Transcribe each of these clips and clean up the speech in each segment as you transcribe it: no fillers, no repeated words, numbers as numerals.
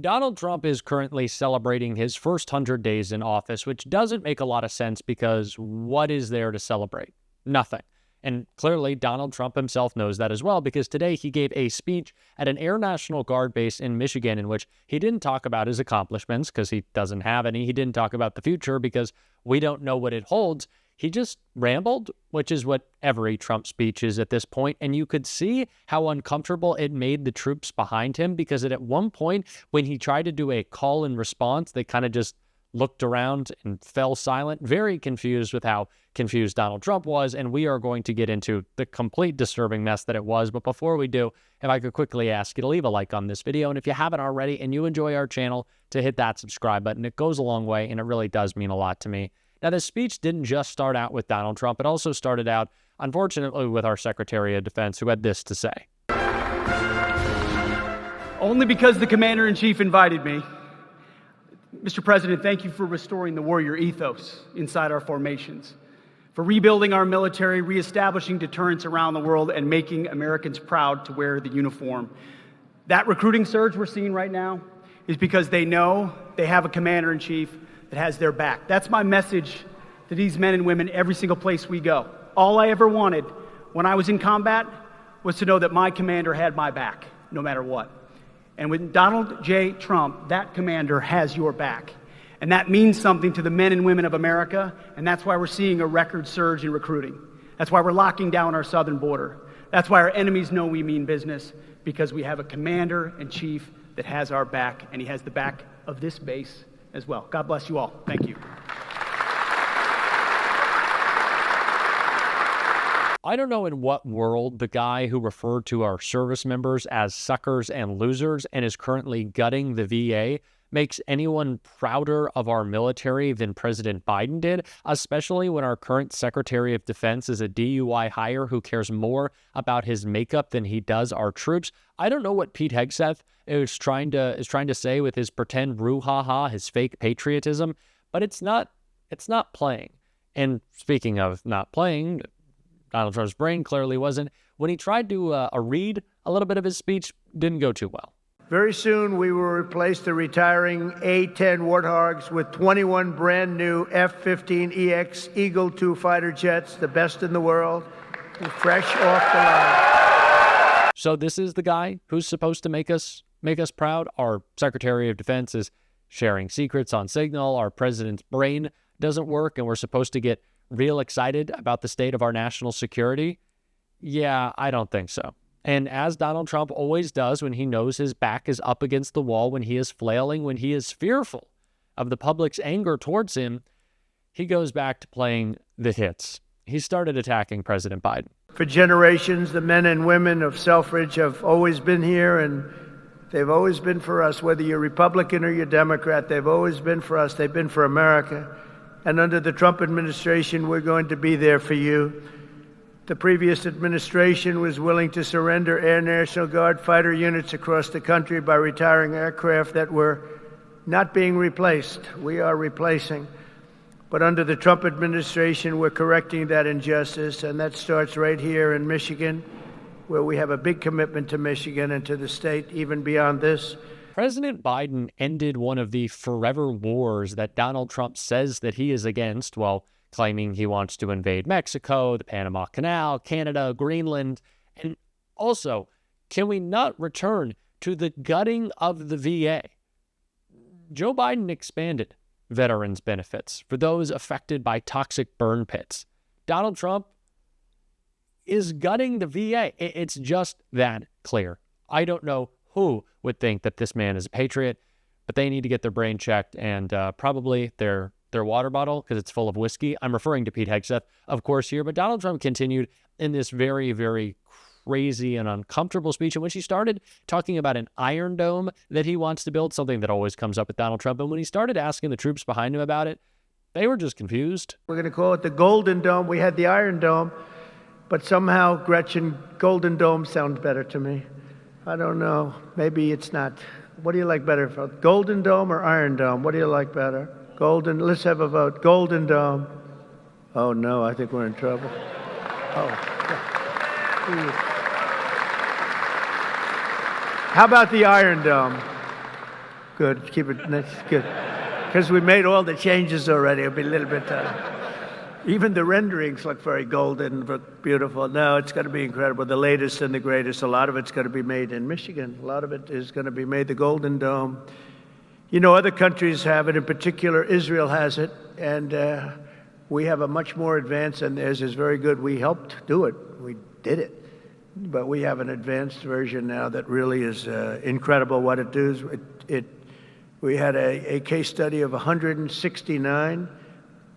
Donald Trump is currently celebrating his first 100 days in office, which doesn't make a lot of sense because what is there to celebrate? Nothing. And clearly, Donald Trump himself knows that as well, because today he gave a speech at an Air National Guard base in Michigan in which he didn't talk about his accomplishments because he doesn't have any. He didn't talk about the future because we don't know what it holds. He just rambled, which is what every Trump speech is at this point. And you could see how uncomfortable it made the troops behind him, because at one point when he tried to do a call and response, they kind of just looked around and fell silent, very confused with how confused Donald Trump was. And we are going to get into the complete disturbing mess that it was. But before we do, if I could quickly ask you to leave a like on this video. And if you haven't already and you enjoy our channel, to hit that subscribe button. It goes a long way and it really does mean a lot to me. Now, this speech didn't just start out with Donald Trump. It also started out, unfortunately, with our Secretary of Defense, who had this to say. Only because the Commander-in-Chief invited me. Mr. President, thank you for restoring the warrior ethos inside our formations, for rebuilding our military, reestablishing deterrence around the world, and making Americans proud to wear the uniform. That recruiting surge we're seeing right now is because they know they have a Commander-in-Chief that has their back. That's my message to these men and women every single place we go. All I ever wanted when I was in combat was to know that my commander had my back, no matter what. And with Donald J. Trump, that commander has your back. And that means something to the men and women of America, and that's why we're seeing a record surge in recruiting. That's why we're locking down our southern border. That's why our enemies know we mean business, because we have a commander-in-chief that has our back, and he has the back of this base as well. God bless you all. Thank you. I don't know in what world the guy who referred to our service members as suckers and losers and is currently gutting the VA makes anyone prouder of our military than President Biden did, especially when our current Secretary of Defense is a DUI hire who cares more about his makeup than he does our troops. I don't know what Pete Hegseth is trying to say with his pretend brouhaha, his fake patriotism, but it's not playing. And speaking of not playing, Donald Trump's brain clearly wasn't. When he tried to read a little bit of his speech, didn't go too well. Very soon we will replace the retiring A-10 Warthogs with 21 brand new F-15EX Eagle II fighter jets, the best in the world, fresh off the line. So this is the guy who's supposed to make us proud. Our Secretary of Defense is sharing secrets on Signal. Our president's brain doesn't work, and we're supposed to get real excited about the state of our national security. Yeah, I don't think so. And as Donald Trump always does when he knows his back is up against the wall, when he is flailing, when he is fearful of the public's anger towards him, he goes back to playing the hits. He started attacking President Biden. For generations, the men and women of Selfridge have always been here, and they've always been for us. Whether you're Republican or you're Democrat, they've always been for us. They've been for America. And under the Trump administration, we're going to be there for you. The previous administration was willing to surrender Air National Guard fighter units across the country by retiring aircraft that were not being replaced. We are replacing. But under the Trump administration, we're correcting that injustice, and that starts right here in Michigan, where we have a big commitment to Michigan and to the state, even beyond this. President Biden ended one of the forever wars that Donald Trump says that he is against, while claiming he wants to invade Mexico, the Panama Canal, Canada, Greenland. And also, can we not return to the gutting of the VA? Joe Biden expanded veterans' benefits for those affected by toxic burn pits. Donald Trump is gutting the VA. It's just that clear. I don't know who would think that this man is a patriot, but they need to get their brain checked and probably their water bottle, because it's full of whiskey. I'm referring to Pete Hegseth, of course, here. But Donald Trump continued in this very, very crazy and uncomfortable speech in which he started talking about an Iron Dome that he wants to build, something that always comes up with Donald Trump. And when he started asking the troops behind him about it, they were just confused. We're going to call it the Golden Dome. We had the Iron Dome, but somehow, Gretchen, Golden Dome sounds better to me. I don't know. Maybe it's not. What do you like better? Golden Dome or Iron Dome? What do you like better? Golden. Let's have a vote. Golden Dome. Oh, no, I think we're in trouble. Oh. How about the Iron Dome? Good. Keep it nice. Good. Because we made all the changes already. It'll be a little bit. Even the renderings look very golden, look beautiful. No, it's going to be incredible. The latest and the greatest. A lot of it's going to be made in Michigan. A lot of it is going to be made the Golden Dome. You know, other countries have it. In particular, Israel has it, and we have a much more advanced, and theirs is very good. We helped do it. We did it. But we have an advanced version now that really is incredible what it does. We had a case study of 169.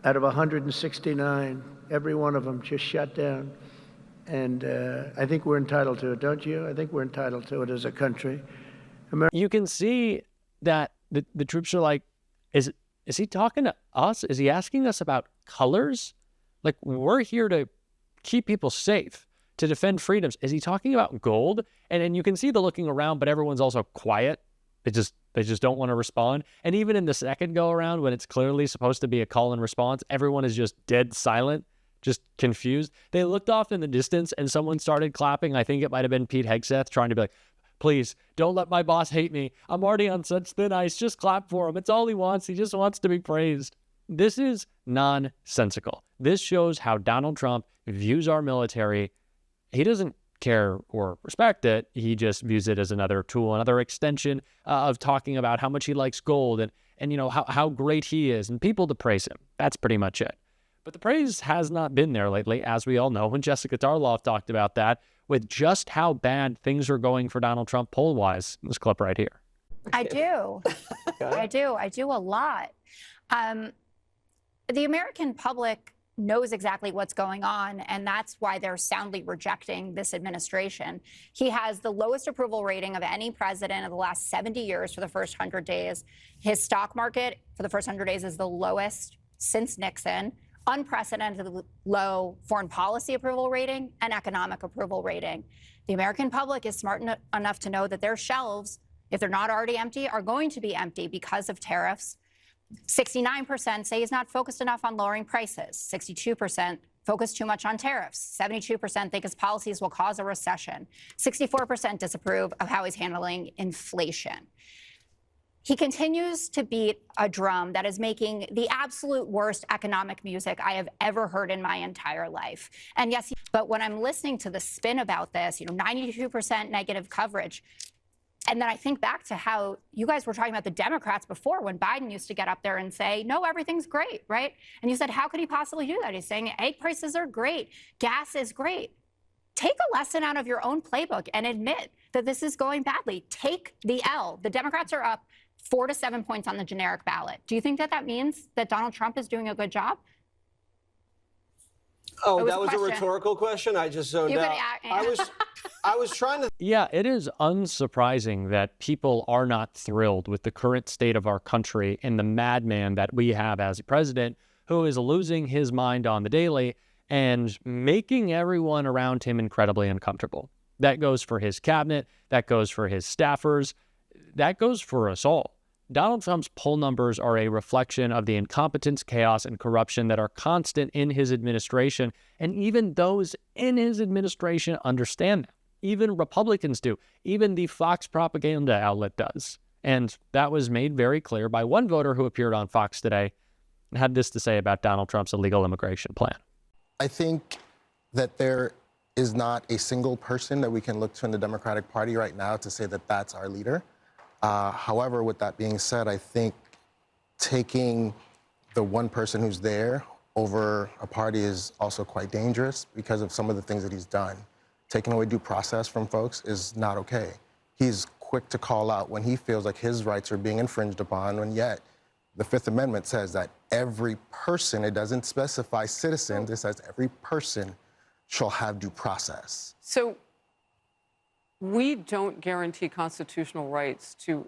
Out of 169, every one of them just shut down. And I think we're entitled to it, don't you? I think we're entitled to it as a country. You can see that the troops are like, is he talking to us? Is he asking us about colors? Like, we're here to keep people safe, to defend freedoms. Is he talking about gold? And you can see the looking around, but everyone's also quiet. They just don't want to respond. And even in the second go around, when it's clearly supposed to be a call and response, everyone is just dead silent, just confused. They looked off in the distance and someone started clapping. I think it might have been Pete Hegseth trying to be like, please don't let my boss hate me. I'm already on such thin ice. Just clap for him. It's all he wants. He just wants to be praised. This is nonsensical. This shows how Donald Trump views our military. He doesn't care or respect it. He just views it as another tool, another extension of talking about how much he likes gold and you know, how great he is and people to praise him. That's pretty much it. But the praise has not been there lately, as we all know, when Jessica Tarloff talked about that with just how bad things are going for Donald Trump poll-wise. This clip right here. I do. I do a lot. The American public knows exactly what's going on, and that's why they're soundly rejecting this administration. He has the lowest approval rating of any president of the last 70 years for the first 100 days. His stock market for the first 100 days is the lowest since Nixon. Unprecedented low foreign policy approval rating and economic approval rating. The American public is smart enough to know that their shelves, if they're not already empty, are going to be empty because of tariffs. 69% say he's not focused enough on lowering prices. 62% focus too much on tariffs. 72% think his policies will cause a recession. 64% disapprove of how he's handling inflation. He continues to beat a drum that is making the absolute worst economic music I have ever heard in my entire life. And yes, but when I'm listening to the spin about this, 92% negative coverage, and then I think back to how you guys were talking about the Democrats before, when Biden used to get up there and say, no, everything's great, right? And you said, how could he possibly do that? He's saying egg prices are great. Gas is great. Take a lesson out of your own playbook and admit that this is going badly. Take the L. The Democrats are up 4 to 7 points on the generic ballot. Do you think that means that Donald Trump is doing a good job? Oh, that was a rhetorical question? I just zoned out. I was trying to... Yeah, it is unsurprising that people are not thrilled with the current state of our country and the madman that we have as a president who is losing his mind on the daily and making everyone around him incredibly uncomfortable. That goes for his cabinet. That goes for his staffers. That goes for us all. Donald Trump's poll numbers are a reflection of the incompetence, chaos, and corruption that are constant in his administration, and even those in his administration understand that. Even Republicans do. Even the Fox propaganda outlet does. And that was made very clear by one voter who appeared on Fox today and had this to say about Donald Trump's illegal immigration plan. I think that there is not a single person that we can look to in the Democratic Party right now to say that that's our leader. However, with that being said, I think taking the one person who's there over a party is also quite dangerous because of some of the things that he's done. Taking away due process from folks is not okay. He's quick to call out when he feels like his rights are being infringed upon, and yet the Fifth Amendment says that every person, it doesn't specify citizens, it says every person shall have due process. So we don't guarantee constitutional rights to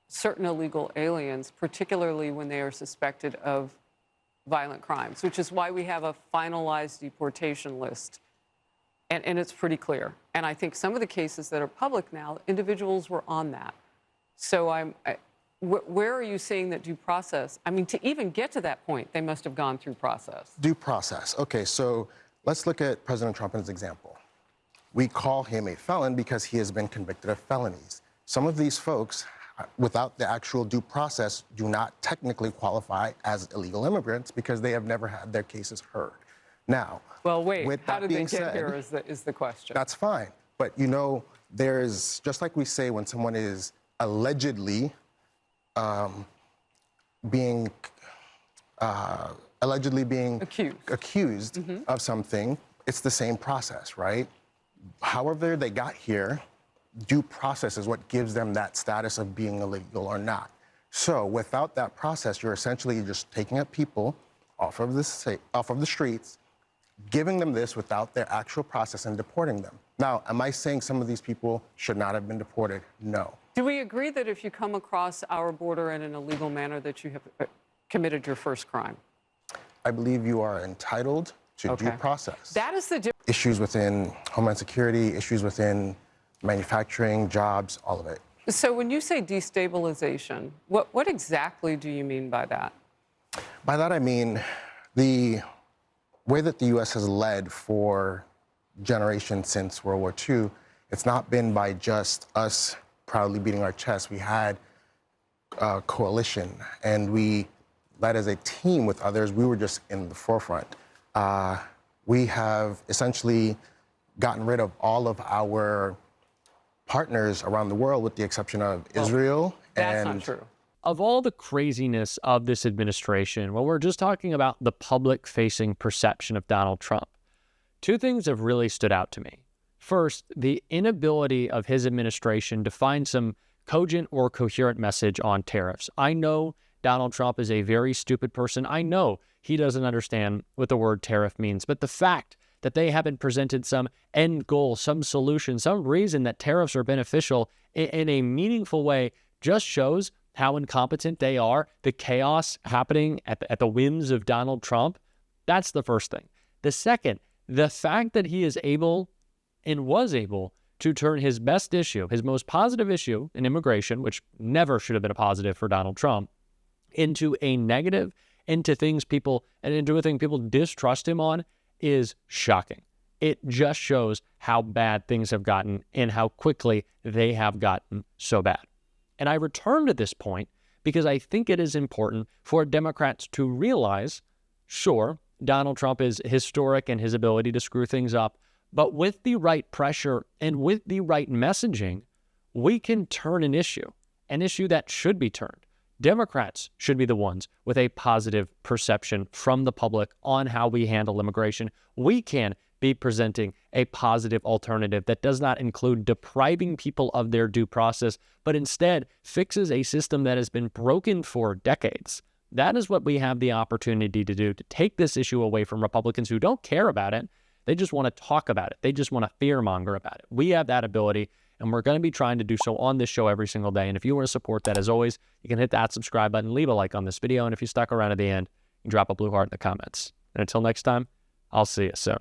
certain illegal aliens, particularly when they are suspected of violent crimes, which is why we have a finalized deportation list. And it's pretty clear. And I think some of the cases that are public now, individuals were on that. So where are you seeing that due process? I mean, to even get to that point, they must have gone through process. Due process. Okay, so let's look at President Trump as an example. We call him a felon because he has been convicted of felonies. Some of these folks without the actual due process, do not technically qualify as illegal immigrants because they have never had their cases heard. Now, well, wait, with how that did they being get said, here is the question. That's fine. But, you know, there's, just like we say when someone is allegedly being accused of something, it's the same process, right? However they got here, due process is what gives them that status of being illegal or not. So without that process, you're essentially just taking up people off of the streets, giving them this without their actual process and deporting them. Now, am I saying some of these people should not have been deported? No. Do we agree that if you come across our border in an illegal manner that you have committed your first crime? I believe you are entitled to due process. That is the difference. Issues within Homeland Security, issues within manufacturing, jobs, all of it. So when you say destabilization, what exactly do you mean by that? By that I mean the way that the U.S. has led for generations since World War II, it's not been by just us proudly beating our chest. We had a coalition, and we led as a team with others. We were just in the forefront. We have essentially gotten rid of all of our partners around the world with the exception of Israel. That's not true. Of all the craziness of this administration, well, we're just talking about the public-facing perception of Donald Trump. Two things have really stood out to me. First, the inability of his administration to find some cogent or coherent message on tariffs. I know Donald Trump is a very stupid person. I know he doesn't understand what the word tariff means, but the fact that they haven't presented some end goal, some solution, some reason that tariffs are beneficial in a meaningful way just shows how incompetent they are, the chaos happening at the whims of Donald Trump. That's the first thing. The second, the fact that he is able and was able to turn his best issue, his most positive issue in immigration, which never should have been a positive for Donald Trump, into a negative, into a thing people distrust him on, is shocking. It just shows how bad things have gotten and how quickly they have gotten so bad. And I return to this point because I think it is important for Democrats to realize, sure, Donald Trump is historic in his ability to screw things up, but with the right pressure and with the right messaging, we can turn an issue that should be turned. Democrats should be the ones with a positive perception from the public on how we handle immigration. We can be presenting a positive alternative that does not include depriving people of their due process, but instead fixes a system that has been broken for decades. That is what we have the opportunity to do, to take this issue away from Republicans who don't care about it. They just want to talk about it. They just want to fearmonger about it. We have that ability, and we're going to be trying to do so on this show every single day. And if you want to support that, as always, you can hit that subscribe button, leave a like on this video, and if you stuck around at the end, you can drop a blue heart in the comments. And until next time, I'll see you soon.